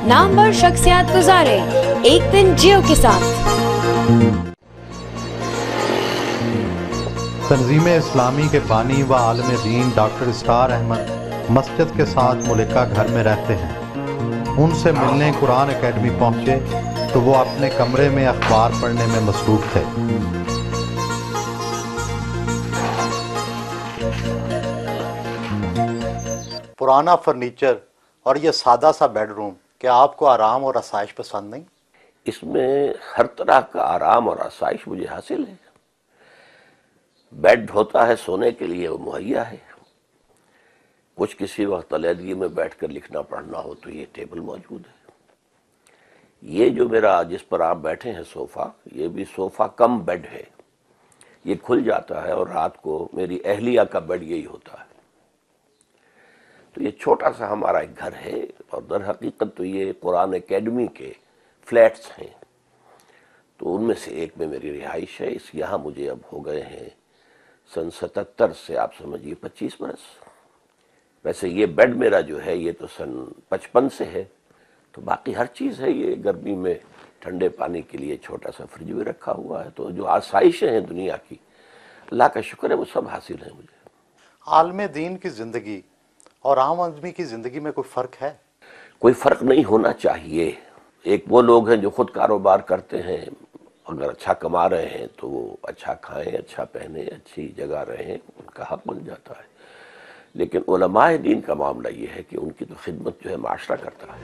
नामवर शख्सियत गुजारे एक दिन जियो के साथ। तंजीम इस्लामी के बानी व आलम दीन डॉक्टर स्टार अहमद मस्जिद के साथ मुलिका घर में रहते हैं। उनसे मिलने कुरान एकेडमी पहुंचे तो वो अपने कमरे में अखबार पढ़ने में मसरूफ थे। पुराना फर्नीचर और ये सादा सा बेडरूम, क्या आपको आराम और आसाइश पसंद नहीं? इसमें हर तरह का आराम और आसाइश मुझे हासिल है। बेड होता है सोने के लिए, वो मुहैया है। कुछ किसी वक्त अलहदगी में बैठकर लिखना पढ़ना हो तो ये टेबल मौजूद है। ये जो मेरा जिस पर आप बैठे हैं सोफ़ा, ये भी सोफ़ा कम बेड है। ये खुल जाता है और रात को मेरी अहलिया का बेड यही होता है। तो ये छोटा सा हमारा एक घर है और दर हकीकत तो ये कुरान एकेडमी के फ्लैट्स हैं, तो उनमें से एक में मेरी रिहाइश है। इस यहाँ मुझे अब हो गए हैं सन 77 से आप समझिए 25 बरस। वैसे ये बेड मेरा जो है ये तो सन 55 से है। तो बाकी हर चीज़ है। ये गर्मी में ठंडे पानी के लिए छोटा सा फ्रिज भी रखा हुआ है। तो जो आसाइशें हैं दुनिया की, अल्लाह का शुक्र है, वो सब हासिल है मुझे। आलम दीन की ज़िंदगी और आम आदमी की ज़िंदगी में कोई फ़र्क है? कोई फ़र्क नहीं होना चाहिए। एक वो लोग हैं जो खुद कारोबार करते हैं, अगर अच्छा कमा रहे हैं तो वो अच्छा खाएं, अच्छा पहने, अच्छी जगह रहें, उनका हक बन जाता है। लेकिन उलमाए दीन का मामला ये है कि उनकी तो खिदमत जो है माशरा करता है।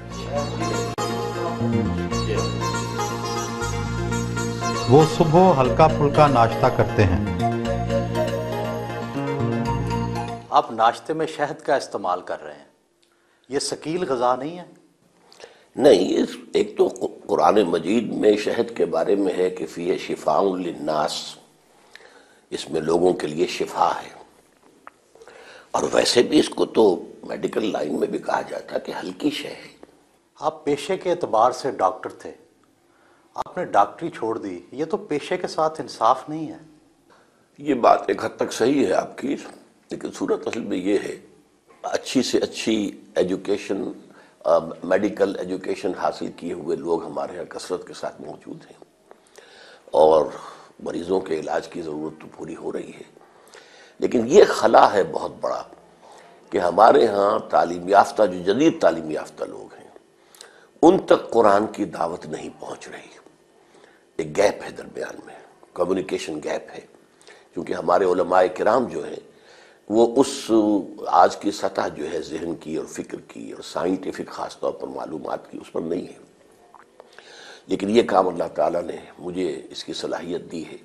वो सुबह हल्का फुल्का नाश्ता करते हैं। आप नाश्ते में शहद का इस्तेमाल कर रहे हैं, ये सकील ग़िज़ा नहीं है? नहीं, एक तो कुरान मजीद में शहद के बारे में है कि फ़ीह शिफ़ाउन लिन्नास, इसमें लोगों के लिए शिफा है। और वैसे भी इसको तो मेडिकल लाइन में भी कहा जाता है कि हल्की शय है। आप पेशे के एतबार से डॉक्टर थे, आपने डॉक्टरी छोड़ दी, ये तो पेशे के साथ इंसाफ नहीं है। ये बात एक हद तक सही है आपकी, लेकिन सूरत असल में ये है, अच्छी से अच्छी एजुकेशन, मेडिकल एजुकेशन हासिल किए हुए लोग हमारे यहाँ कसरत के साथ मौजूद हैं और मरीज़ों के इलाज की ज़रूरत तो पूरी हो रही है। लेकिन ये खला है बहुत बड़ा कि हमारे यहाँ तालीम याफ्ता, जो जदीद तालीम याफ्ता लोग हैं, उन तक कुरान की दावत नहीं पहुँच रही। एक गैप है दरमियान में, कम्युनिकेशन गैप है, क्योंकि हमारे उलमाए किराम जो हैं वो उस आज की सतह जो है ज़हन की और फ़िक्र की और साइंटिफिक ख़ास तौर पर मालूमात की, उस पर नहीं है। लेकिन ये काम अल्लाह ताला ने मुझे इसकी सलाहियत दी है,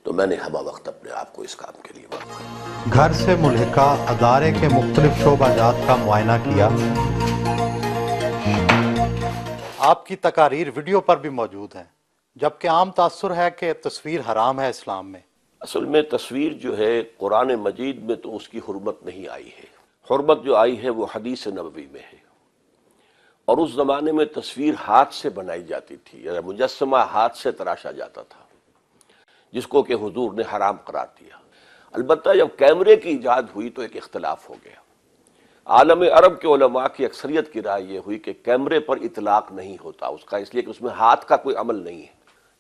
तो मैंने हमा वक्त अपने आप को इस काम के लिए वक़्फ़। घर से मुल्हिका अदारे के मुख्तलिफ शोबाजात का मुआयना किया। आपकी तकारीर वीडियो पर भी मौजूद हैं, जबकि आम तासुर है कि तस्वीर हराम है इस्लाम में। असल में तस्वीर जो है कुरान मजीद में तो उसकी हुर्मत नहीं आई है। हुर्मत जो आई है वो हदीस नबवी में है। और उस ज़माने में तस्वीर हाथ से बनाई जाती थी, या मुजस्समा हाथ से तराशा जाता था, जिसको कि हुजूर ने हराम करार दिया। अलबत्ता जब कैमरे की इजाद हुई तो एक इख्तलाफ हो गया। आलम अरब के उलमा की अक्सरियत की राय ये हुई कि कैमरे पर इतलाक नहीं होता उसका, इसलिए कि उसमें हाथ का कोई अमल नहीं है।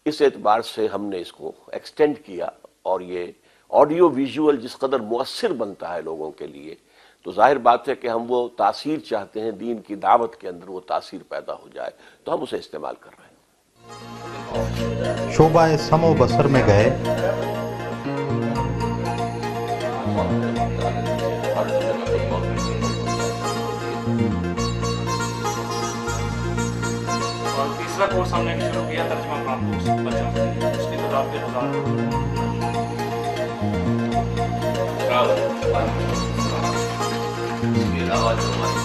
इस एतबार से हमने इसको एक्सटेंड किया और ये ऑडियो विजुअल जिस कदर मुअस्सिर बनता है लोगों के लिए, तो जाहिर बात है कि हम वो तासीर चाहते हैं, दीन की दावत के अंदर वो तासीर पैदा हो जाए, तो हम उसे इस्तेमाल कर रहे हैं। शोबा समो बसर में गए, और तीसरा कोर्स हमने शुरू किया तर्जुमा कुरान कोर्स बच्चों के लिए, उसकी तादाद के 1000। इसके अलावा जो हमारे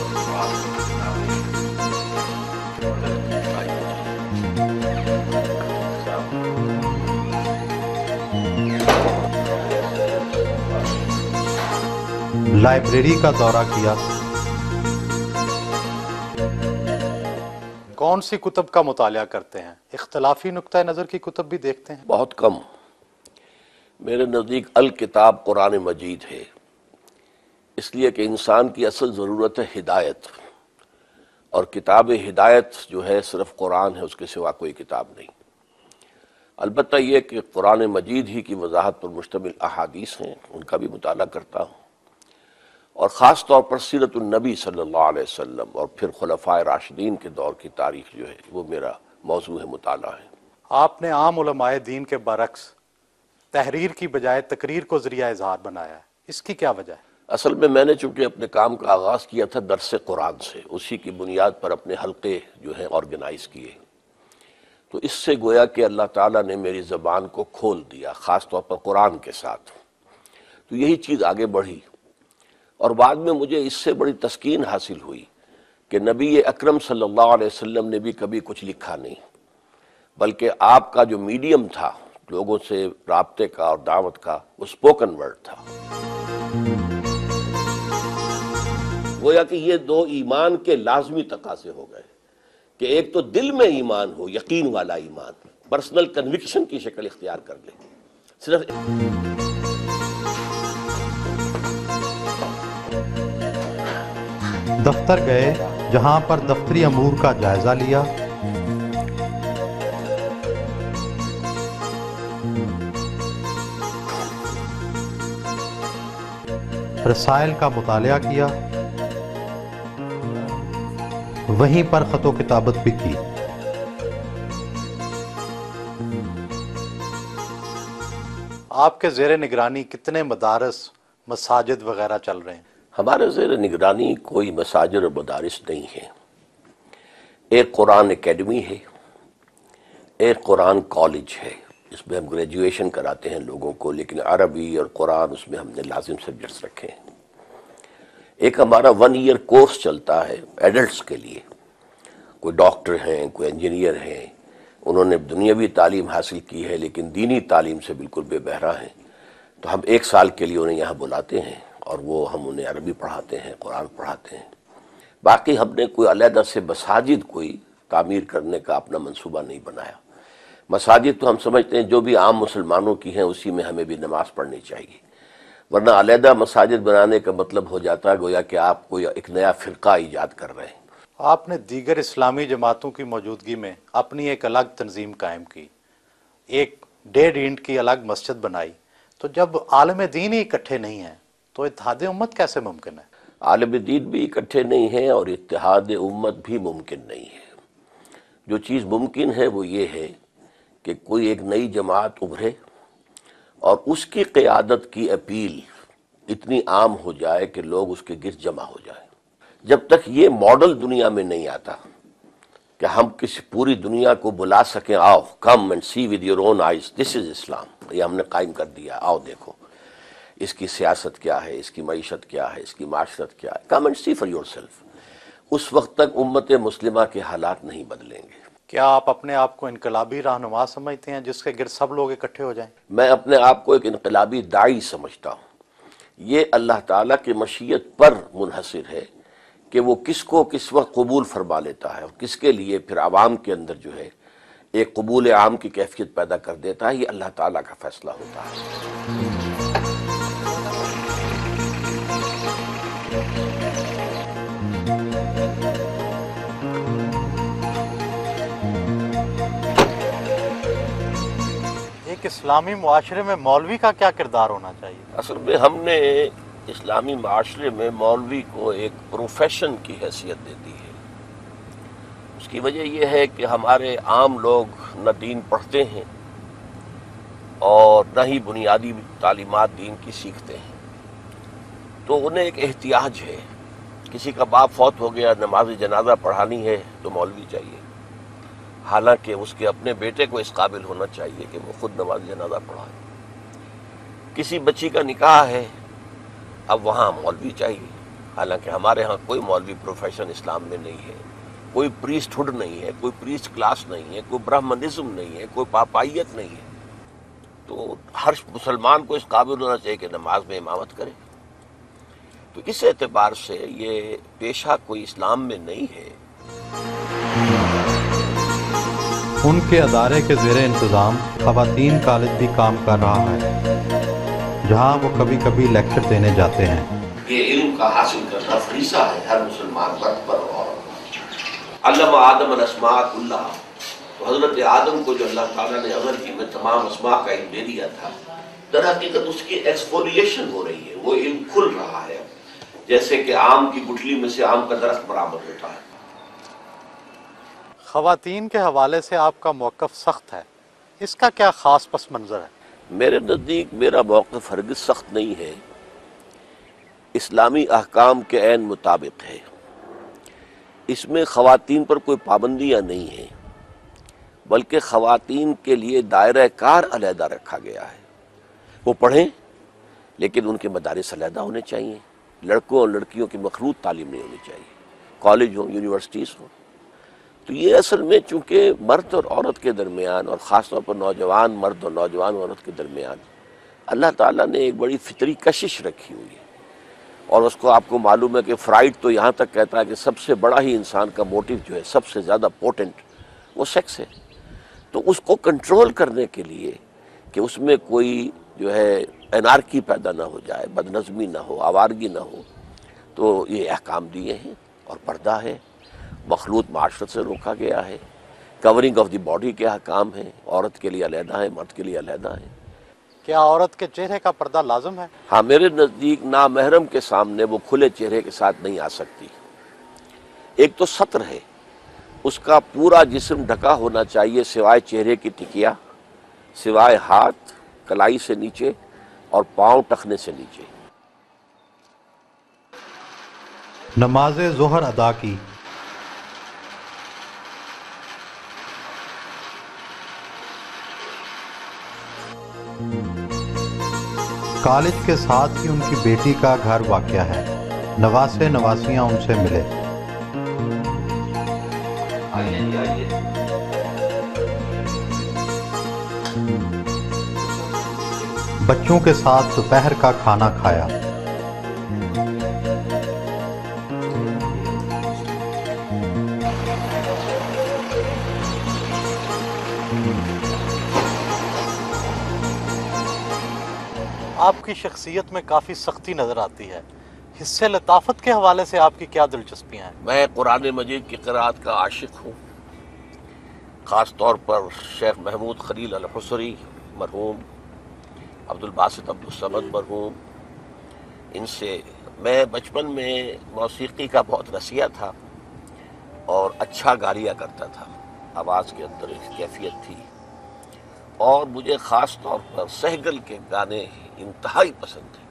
लाइब्रेरी का दौरा किया। कौन सी कुतुब का मुतालिया करते हैं? इख्तलाफी नुक्ता नज़र की कुतुब भी देखते हैं? बहुत कम। मेरे नज़दीक अल किताब कुरान मजीद है, इसलिए कि इंसान की असल ज़रूरत है हिदायत, और किताब हिदायत जो है सिर्फ कुरान है, उसके सिवा कोई किताब नहीं। अलबत्ता ये कि कुरान मजीद ही की वजाहत पर मुश्तमिल अहादीस हैं, उनका भी मुताला करता हूँ, और ख़ास तौर पर सीरतुन नबी सल्लल्लाहु अलैहि वसल्लम और फिर खुलफाए राशिदीन के दौर की तारीख जो है वो मेरा मौजू है, मुताला है। आपने आम उलमाए दीन के बरक्स तहरीर की बजाय तकरीर को ज़रिया इज़हार बनाया है, इसकी क्या वजह है? असल में मैंने चूँकि अपने काम का आगाज़ किया था दरस कुरान से, उसी की बुनियाद पर अपने हल्के जो हैं ऑर्गेनाइज़ किए, तो इससे गोया कि अल्लाह ताला ने मेरी ज़बान को खोल दिया, ख़ास तौर पर कुरान के साथ। तो यही चीज़ आगे बढ़ी, और बाद में मुझे इससे बड़ी तस्कीन हासिल हुई कि नबी अकरम सल्लल्लाहु अलैहि वसल्लम ने भी कभी कुछ लिखा नहीं, बल्कि आपका जो मीडियम था लोगों से राब्ते का और दावत का, वो स्पोकन वर्ड था। गोया कि ये दो ईमान के लाजमी तकाज़े हो गए कि एक तो दिल में ईमान हो, यकीन वाला ईमान, पर्सनल कन्विक्शन की शक्ल इख्तियार कर ले। सिर्फ दफ्तर गए, जहां पर दफ्तरी अमूर का जायजा लिया। रसाइल का मुतालिया किया, वहीं पर खतो किताबत भी की। आपके ज़ेरे निगरानी कितने मदारस, मसाजिद वगैरह चल रहे हैं? हमारे ज़ेर निगरानी कोई मसाजिद और मदारिस नहीं है। एक कुरान एकेडमी है, एक कुरान कॉलेज है, इसमें हम ग्रेजुएशन कराते हैं लोगों को, लेकिन अरबी और कुरान उसमें हमने लाजिम सब्जेक्ट्स रखे हैं। एक हमारा 1 ईयर कोर्स चलता है एडल्ट्स के लिए, कोई डॉक्टर हैं, कोई इंजीनियर हैं, उन्होंने दुनियावी तालीम हासिल की है लेकिन दीनी तालीम से बिल्कुल बेबहरा हैं, तो हम 1 साल के लिए उन्हें यहाँ बुलाते हैं और वो हम उन्हें अरबी पढ़ाते हैं, कुरान पढ़ाते हैं। बाकी हमने कोई अलहदा से मसाजिद कोई तामीर करने का अपना मंसूबा नहीं बनाया। मसाजिद तो हम समझते हैं जो भी आम मुसलमानों की हैं उसी में हमें भी नमाज पढ़नी चाहिए, वरना अलहदा मसाजिद बनाने का मतलब हो जाता है गोया कि आप कोई एक नया फ़िरका ईजाद कर रहे हैं। आपने दीगर इस्लामी जमातों की मौजूदगी में अपनी एक अलग तंजीम कायम की, एक 1.5 ईंट की अलग मस्जिद बनाई, तो जब आलम दीन ही इकट्ठे नहीं हैं तो इत्तेहाद उम्मत कैसे मुमकिन है? आलम दीन भी इकट्ठे नहीं हैं और इत्तेहाद उम्मत भी मुमकिन नहीं है। जो चीज़ मुमकिन है वो ये है कि कोई एक नई जमात उभरे और उसकी क़यादत की अपील इतनी आम हो जाए कि लोग उसके गिर्द जमा हो जाए। जब तक ये मॉडल दुनिया में नहीं आता कि हम किसी पूरी दुनिया को बुला सकें, आओ come and see with your own eyes, this is Islam, ये हमने कायम कर दिया, आओ देखो इसकी सियासत क्या है, इसकी मईशत क्या है, इसकी माशरत क्या है, come and see for yourself, उस वक्त तक उम्मत मुस्लिमा के हालात नहीं बदलेंगे। क्या आप अपने आप को इनकलाबी रहनुमा समझते हैं जिसके गिर्द सब लोग इकट्ठे हो जाएं? मैं अपने आप को एक इनकलाबी दाई समझता हूँ। ये अल्लाह ताला की मशीयत पर मुनहसिर है कि वो किसको किस वक्त कबूल फरमा लेता है और किसके लिए फिर आवाम के अंदर जो है एक कबूल आम की कैफियत पैदा कर देता है। ये अल्लाह ताला का फैसला होता है। एक इस्लामी मुआशरे में मौलवी का क्या किरदार होना चाहिए? असल में हमने इस्लामी माशरे में मौलवी को एक प्रोफेशन की हैसियत दे दी है। उसकी वजह यह है कि हमारे आम लोग न दीन पढ़ते हैं और न ही बुनियादी तालीमात दीन की सीखते हैं, तो उन्हें एक एहतियाज है। किसी का बाप फौत हो गया, नमाज जनाजा पढ़ानी है तो मौलवी चाहिए, हालांकि उसके अपने बेटे को इस काबिल होना चाहिए कि वो खुद नमाज जनाजा पढ़ाए। किसी बच्ची का निकाह है, अब वहाँ मौलवी चाहिए, हालांकि हमारे यहाँ कोई मौलवी प्रोफेशन इस्लाम में नहीं है, कोई प्रीस्टहुड नहीं है, कोई प्रीस्ट क्लास नहीं है, कोई ब्राह्मणिज्म नहीं है, कोई पापाइयत नहीं है। तो हर मुसलमान को इस काबिल होना चाहिए कि नमाज में इमामत करे। تو اس اعتبار سے یہ پیشہ کوئی اسلام میں نہیں ہے۔ ان کے ادارے کے زیر انتظام خواتین کالج بھی کام کر رہا ہے، جہاں وہ کبھی کبھی لیکچر دینے جاتے ہیں۔ یہ علم کا حاصل کرنا فریضہ ہے ہر مسلمان مرد پر اور علم آدم الاسماء کلھا، تو حضرت آدم کو جو اللہ تعالیٰ نے عمل کی میں تمام اسماء کا علم دے دیا تھا، در حقیقت اس کی ایکسفولیشن ہو رہی ہے، وہ علم کھل رہا ہے، جیسے کہ آم کی گٹھلی میں سے آم کا درخت برآمد ہوتا ہے۔ خواتین کے حوالے سے آپ کا موقف سخت ہے، اس کا کیا خاص پس منظر ہے؟ میرے نزدیک میرا موقف ہرگز سخت نہیں ہے، اسلامی احکام کے عین مطابق ہے۔ اس میں خواتین پر کوئی پابندیاں نہیں ہیں، بلکہ خواتین کے لیے دائرہ کار علیحدہ رکھا گیا ہے۔ وہ پڑھیں لیکن ان کے مدارس علیحدہ ہونے چاہیے، لڑکوں اور لڑکیوں کی مخلوط تعلیم نہیں ہونی چاہیے، کالج ہوں، یونیورسٹیز ہوں۔ تو یہ اصل میں چونکہ مرد اور عورت کے درمیان، اور خاص طور پر نوجوان مرد اور نوجوان عورت کے درمیان اللہ تعالیٰ نے ایک بڑی فطری کشش رکھی ہوئی ہے، اور اس کو آپ کو معلوم ہے کہ فرائڈ تو یہاں تک کہتا ہے کہ سب سے بڑا ہی انسان کا موٹیو جو ہے، سب سے زیادہ پوٹنٹ، وہ سیکس ہے۔ تو اس کو کنٹرول کرنے کے لیے کہ اس میں کوئی جو ہے انارکی پیدا نہ ہو جائے، بدنظمی نہ ہو، آوارگی نہ ہو، تو یہ احکام دیے ہیں۔ اور پردہ ہے، مخلوط معاشرت سے روکا گیا ہے، کورنگ آف دی باڈی کے احکام ہیں، عورت کے لیے علیحدہ ہیں، مرد کے لیے علیحدہ ہیں۔ کیا عورت کے چہرے کا پردہ لازم ہے؟ ہاں، میرے نزدیک نامحرم کے سامنے وہ کھلے چہرے کے ساتھ نہیں آ سکتی۔ ایک تو ستر ہے، اس کا پورا جسم ڈھکا ہونا چاہیے سوائے چہرے کی ٹکیا، سوائے ہاتھ کلائی سے نیچے اور پاؤں ٹخنے سے نیچے۔ نماز ظہر ادا کی۔ کالج کے ساتھ ہی ان کی بیٹی کا گھر واقع ہے، نواسے نواسیاں ان سے ملے۔ بچوں کے ساتھ دوپہر کا کھانا کھایا۔ آپ کی شخصیت میں کافی سختی نظر آتی ہے، حصے لطافت کے حوالے سے آپ کی کیا دلچسپیاں ہیں؟ میں قرآن مجید کی قراءت کا عاشق ہوں، خاص طور پر شیخ محمود خلیل الحصری مرحوم، عبد الباسط عبد الصمد مرحوم، ان سے میں بچپن میں موسیقی کا بہت رسیہ تھا اور اچھا گا لیا کرتا تھا، آواز کے اندر ایک کیفیت تھی، اور مجھے خاص طور پر سہگل کے گانے انتہائی پسند تھے۔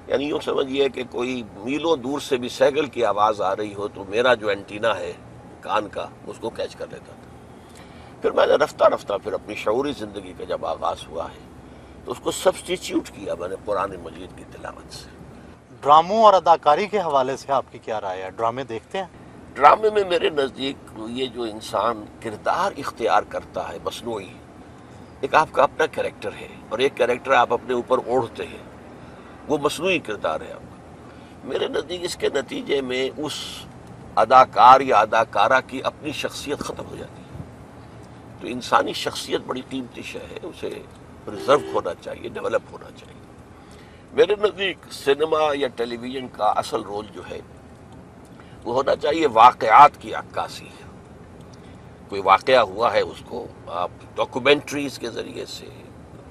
یعنی یوں سمجھیے کہ کوئی میلوں دور سے بھی سہگل کی آواز آ رہی ہو تو میرا جو اینٹینا ہے کان کا اس کو کیچ کر لیتا تھا۔ پھر میں نے رفتہ رفتہ پھر اپنی شعوری زندگی کا جب آغاز ہوا ہے تو اس کو سبسٹیچیوٹ کیا میں نے قرآن مجید کی تلاوت سے۔ ڈراموں اور اداکاری کے حوالے سے آپ کی کیا رائے ہے؟ ڈرامے دیکھتے ہیں؟ ڈرامے میں میرے نزدیک یہ جو انسان کردار اختیار کرتا ہے مصنوعی، ایک آپ کا اپنا کریکٹر ہے اور ایک کریکٹر آپ اپنے اوپر اوڑھتے ہیں، وہ مصنوعی کردار ہے آپ کا۔ میرے نزدیک اس کے نتیجے میں اس اداکار یا اداکارہ کی اپنی شخصیت ختم ہو جاتی ہے۔ تو انسانی شخصیت بڑی قیمتی شے ہے، اسے پرزرو ہونا چاہیے، ڈیولپ ہونا چاہیے۔ میرے نزدیک سینما یا ٹیلی ویژن کا اصل رول جو ہے وہ ہونا چاہیے واقعات کی عکاسی۔ کوئی واقعہ ہوا ہے اس کو آپ ڈاکومنٹریز کے ذریعے سے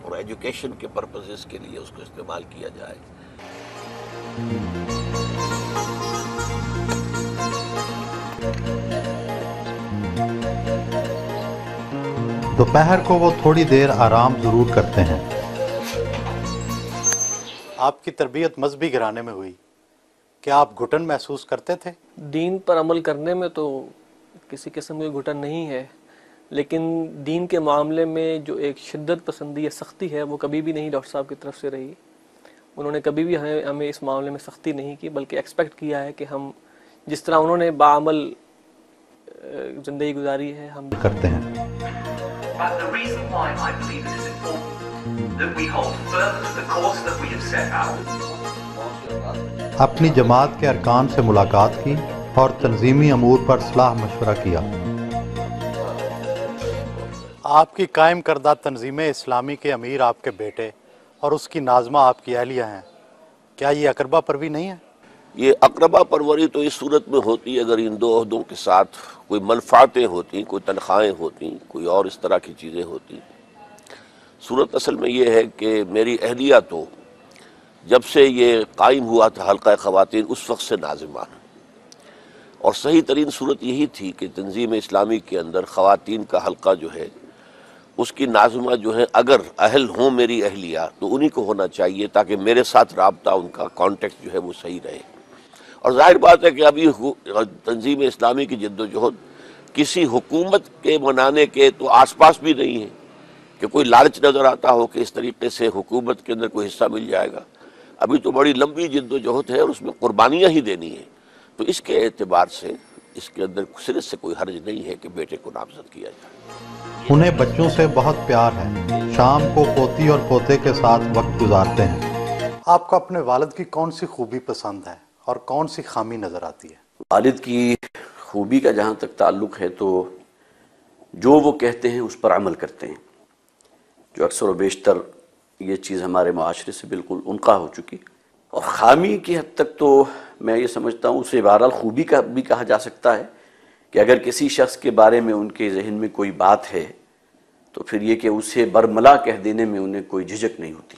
اور ایجوکیشن کے پرپزز کے لیے اس کو استعمال کیا جائے۔ دوپہر کو وہ تھوڑی دیر آرام ضرور کرتے ہیں۔ آپ کی تربیت مذہبی گھرانے میں ہوئی، کیا آپ گھٹن محسوس کرتے تھے؟ دین پر عمل کرنے میں تو کسی قسم کی گھٹن نہیں ہے، لیکن دین کے معاملے میں جو ایک شدت پسندی یا سختی ہے وہ کبھی بھی نہیں ڈاکٹر صاحب کی طرف سے رہی۔ انہوں نے کبھی بھی ہمیں اس معاملے میں سختی نہیں کی، بلکہ ایکسپیکٹ کیا ہے کہ ہم جس طرح انہوں نے باعمل زندگی گزاری ہے ہم کرتے ہیں۔ But the reason why I believe it is important that we hold firm to the course that we have set out अपनी जमात के अरकान से मुलाकात की और तंजीमी अमूर पर सलाह मशवरा किया। आपकी कायम करदा तंजीम इस्लामी के अमीर आपके बेटे और उसकी नाज़मा आपकी अहलिया हैं, क्या ये अकरबा परवी नहीं है? ये अकरबा परवरी तो इस सूरत में होती अगर इन दो अहदों के साथ कोई मनफातें होती, कोई तनख्वाहें होती, कोई और इस तरह की चीज़ें होती। सूरत असल में ये है कि मेरी अहलिया तो जब से ये कायम हुआ था हल्का ख़वातीन उस वक्त से नाज़िमा, और सही तरीन सूरत यही थी कि तंजीम इस्लामी के अंदर ख़वातीन का हल्का जो है उसकी नाज़िमा जो है अगर अहल हों मेरी अहलिया तो उन्हीं को होना चाहिए, ताकि मेरे साथ राब्ता उनका कॉन्टेक्ट जो है वो सही रहे। और जाहिर बात है कि अभी तंजीम इस्लामी की जद्दोजहद किसी हुकूमत के बनाने के तो आसपास भी नहीं है कि कोई लालच नज़र आता हो कि इस तरीके से हुकूमत के अंदर कोई हिस्सा मिल जाएगा। अभी तो बड़ी लंबी जद्दोजहद है और उसमें कुर्बानियाँ ही देनी है। तो इसके एतबार से इसके अंदर सिरे से कोई हर्ज नहीं है कि बेटे को नामजद किया जाए। उन्हें बच्चों से बहुत प्यार है, शाम को पोती और पोते के साथ वक्त गुजारते हैं। आपको अपने वालिद की कौन सी खूबी पसंद है और कौन सी खामी नज़र आती है? वालिद की खूबी का जहाँ तक ताल्लुक़ है तो जो वो कहते हैं उस पर अमल करते हैं, जो अक्सर व बेशतर ये चीज़ हमारे माशरे से बिल्कुल उनका हो चुकी। और ख़ामी की हद तक तो मैं ये समझता हूँ उसे बहरहाल खूबी का भी कहा जा सकता है कि अगर किसी शख्स के बारे में उनके जहन में कोई बात है तो फिर ये कि उसे बरमला कह देने में उन्हें कोई झिझक नहीं होती।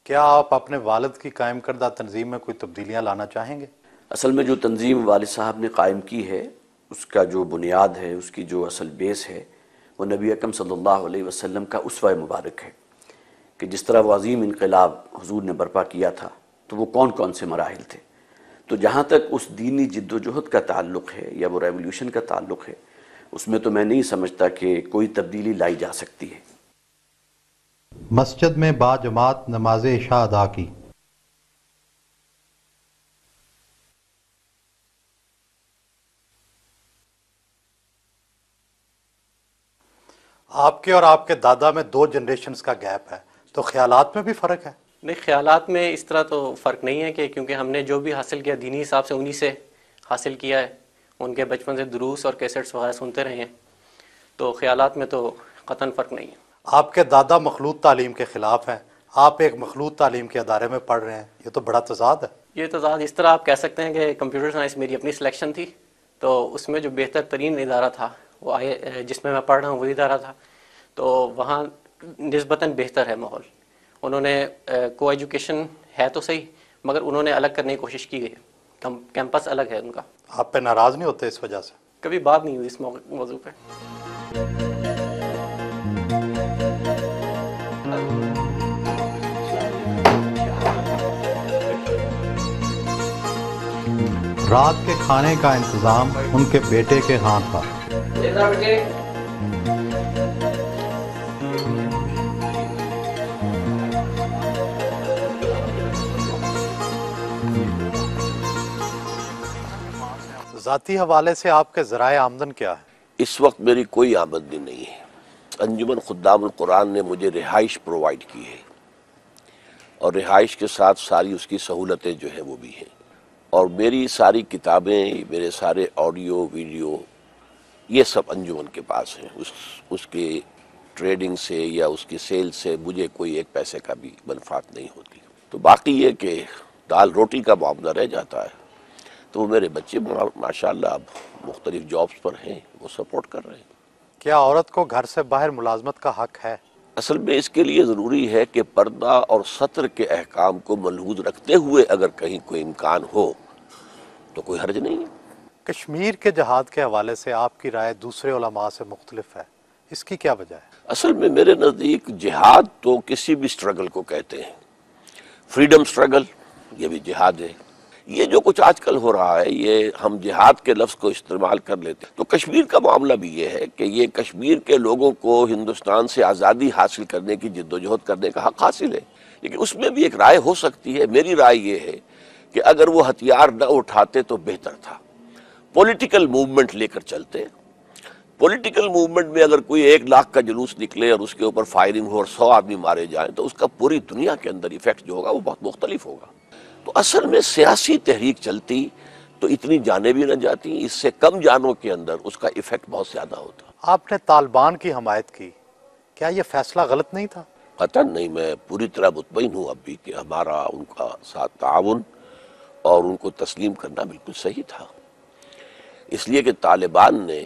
क्या आप अपने वालिद की कायम करदा तंजीम में कोई तब्दीलियाँ लाना चाहेंगे? असल में जो तंजीम वालिद साहब ने कायम की है उसका जो बुनियाद है, उसकी जो असल बेस है वो नबी अकरम सल्लल्लाहु अलैहि वसल्लम का उसवा मुबारक है कि जिस तरह वो अजीम इनकलाब हुजूर ने बर्पा किया था तो वो कौन कौन से मराहिल थे। तो जहाँ तक उस दीनी जिद्दोजहद का ताल्लुक़ है या वो रेवोल्यूशन का ताल्लुक़ है उसमें तो मैं नहीं समझता कि कोई तब्दीली लाई जा सकती है। मस्जिद में बाजमात नमाज इशा अदा की। आपके और आपके दादा में 2 जनरेशन्स का गैप है, तो ख्यालात में भी फ़र्क है? नहीं, ख्यालात में इस तरह तो फ़र्क नहीं है कि क्योंकि हमने जो भी हासिल किया दीनी हिसाब से उन्हीं से हासिल किया है, उनके बचपन से दुरूस और कैसेट्स वगैरह सुनते रहे हैं, तो ख्यालात में तो क़तन फ़र्क नहीं है। आपके दादा मखलूत तालीम के ख़िलाफ़ हैं, आप एक मखलूत तालीम के अदारे में पढ़ रहे हैं, ये तो बड़ा तज़ाद है। ये तज़ाद इस तरह आप कह सकते हैं कि कंप्यूटर साइंस मेरी अपनी सिलेक्शन थी, तो उसमें जो बेहतर तरीन इदारा था वो जिसमें मैं पढ़ रहा हूँ वो इदारा था, तो वहाँ निस्बतन बेहतर है माहौल। उन्होंने को एजुकेशन है तो सही मगर उन्होंने अलग करने की कोशिश की है, कैंपस अलग है उनका। आप पे नाराज़ नहीं होते इस वजह से? कभी बात नहीं हुई इस मौजू पे। रात के खाने का इंतज़ाम उनके बेटे के हाथ था। ज़ाती हवाले से आपके ज़राए आमदन क्या है? इस वक्त मेरी कोई आमदनी नहीं है। अंजुमन खुद्दामुल कुरान ने मुझे रिहाइश प्रोवाइड की है और रिहाइश के साथ सारी उसकी सहूलतें जो है वो भी हैं, और मेरी सारी किताबें, मेरे सारे ऑडियो वीडियो ये सब अंजुमन के पास हैं। उसके ट्रेडिंग से या उसकी सेल से मुझे कोई एक पैसे का भी मनफात नहीं होती। तो बाकी ये कि दाल रोटी का मामला रह जाता है, तो वो मेरे बच्चे माशाल्लाह अब मुख्तलिफ जॉब्स पर हैं, वो सपोर्ट कर रहे हैं। क्या औरत को घर से बाहर मुलाजमत का हक है? असल में इसके लिए ज़रूरी है कि पर्दा और सत्र के अहकाम को मलहूज रखते हुए अगर कहीं कोई इम्कान हो तो कोई हर्ज नहीं है। कश्मीर के जहाद के हवाले से आपकी राय दूसरे उलमा से मुख्तलिफ है, इसकी क्या वजह है? असल में मेरे नज़दीक जिहाद तो किसी भी स्ट्रगल को कहते हैं। फ्रीडम स्ट्रगल ये भी जिहाद है। ये जो कुछ आजकल हो रहा है ये हम जिहाद के लफ्ज़ को इस्तेमाल कर लेते हैं। तो कश्मीर का मामला भी ये है कि ये कश्मीर के लोगों को हिंदुस्तान से आज़ादी हासिल करने की जिद्दोजहद करने का हक हासिल है, लेकिन उसमें भी एक राय हो सकती है। मेरी राय ये है कि अगर वो हथियार न उठाते तो बेहतर था। पॉलिटिकल मूवमेंट लेकर चलते हैं। पॉलिटिकल मूवमेंट में अगर कोई 1 लाख का जुलूस निकले और उसके ऊपर फायरिंग हो और 100 आदमी मारे जाएं तो उसका पूरी दुनिया के अंदर इफेक्ट जो होगा वो बहुत मुख्तलिफ होगा। تو اصل میں سیاسی تحریک چلتی تو اتنی جانیں بھی نہ جاتی، اس سے کم جانوں کے اندر اس کا ایفیکٹ بہت زیادہ ہوتا۔ آپ نے طالبان کی حمایت کی، کیا یہ فیصلہ غلط نہیں تھا؟ قطعاً نہیں، میں پوری طرح مطمئن ہوں اب بھی کہ ہمارا ان کا ساتھ تعاون اور ان کو تسلیم کرنا بالکل صحیح تھا، اس لیے کہ طالبان نے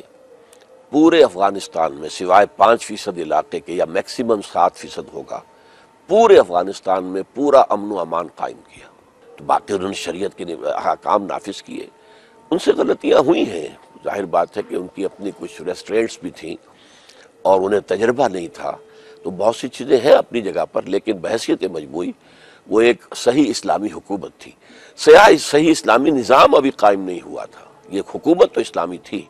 پورے افغانستان میں سوائے 5% علاقے کے یا میکسیمم 7% ہوگا، پورے افغانستان میں پورا امن و امان قائم کیا۔ تو باقی انہوں نے شریعت کے احکام نافذ کیے، ان سے غلطیاں ہوئی ہیں، ظاہر بات ہے کہ ان کی اپنی کچھ ریسٹرینٹس بھی تھیں اور انہیں تجربہ نہیں تھا، تو بہت سی چیزیں ہیں اپنی جگہ پر، لیکن بحیثیت مجموعی وہ ایک صحیح اسلامی حکومت تھی۔ صحیح اسلامی نظام ابھی قائم نہیں ہوا تھا، یہ حکومت تو اسلامی تھی۔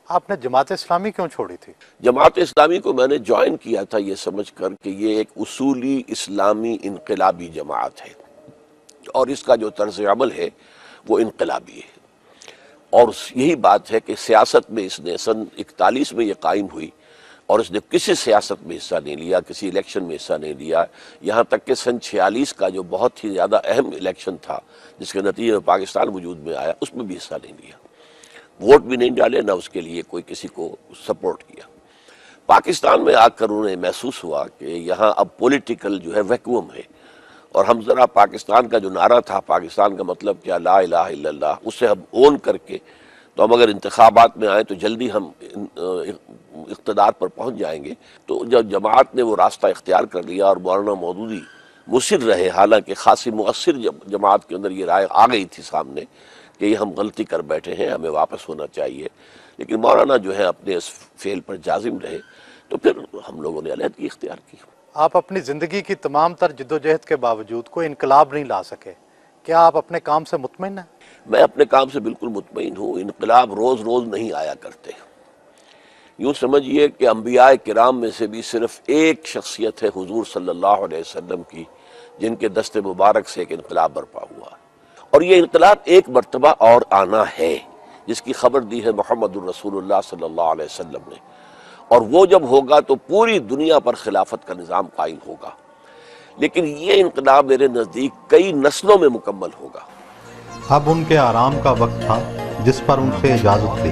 آپ نے جماعت اسلامی کیوں چھوڑی تھی؟ جماعت اسلامی کو میں نے جوائن کیا تھا یہ سمجھ کر کہ یہ ایک اصولی اسلامی انقلابی جماعت ہے، اور اس کا جو طرز عمل ہے وہ انقلابی ہے، اور یہی بات ہے کہ سیاست میں اس نے سن 41 میں یہ قائم ہوئی، اور اس نے کسی سیاست میں حصہ نہیں لیا، کسی الیکشن میں حصہ نہیں لیا، یہاں تک کہ سن 46 کا جو بہت ہی زیادہ اہم الیکشن تھا جس کے نتیجے میں پاکستان وجود میں آیا، اس میں بھی حصہ نہیں لیا، ووٹ بھی نہیں ڈالے، نہ اس کے لیے کوئی کسی کو سپورٹ کیا۔ پاکستان میں آ کر انہیں محسوس ہوا کہ یہاں اب پولیٹیکل جو ہے ویکوم ہے، اور ہم ذرا پاکستان کا جو نعرہ تھا، پاکستان کا مطلب کیا، لا الہ الا اللہ، اسے ہم اون کر کے تو ہم اگر انتخابات میں آئیں تو جلدی ہم اقتدار پر پہنچ جائیں گے۔ تو جب جماعت نے وہ راستہ اختیار کر لیا اور مولانا مودودی مصر رہے، حالانکہ خاصی مؤثر جماعت کے اندر یہ رائے آ گئی تھی سامنے کہ یہ ہم غلطی کر بیٹھے ہیں، ہمیں واپس ہونا چاہیے، لیکن مولانا جو ہے اپنے اس فعل پر جازم رہے، تو پھر ہم لوگوں نے علیحدگی اختیار کی۔ آپ اپنی زندگی کی تمام تر جدوجہد کے باوجود کوئی انقلاب نہیں لا سکے، کیا آپ اپنے کام سے مطمئن ہیں؟ میں اپنے کام سے بالکل مطمئن ہوں، انقلاب روز روز نہیں آیا کرتے، یوں سمجھیے کہ انبیاء کرام میں سے بھی صرف ایک شخصیت ہے حضور صلی اللہ علیہ وسلم کی جن کے دست مبارک سے ایک انقلاب برپا ہوا، اور یہ انقلاب ایک مرتبہ اور آنا ہے جس کی خبر دی ہے محمد الرسول اللہ صلی اللہ علیہ وسلم نے، اور وہ جب ہوگا تو پوری دنیا پر خلافت کا نظام قائم ہوگا، لیکن یہ انقلاب میرے نزدیک کئی نسلوں میں مکمل ہوگا۔ اب ان کے آرام کا وقت تھا جس پر ان سے اجازت لی۔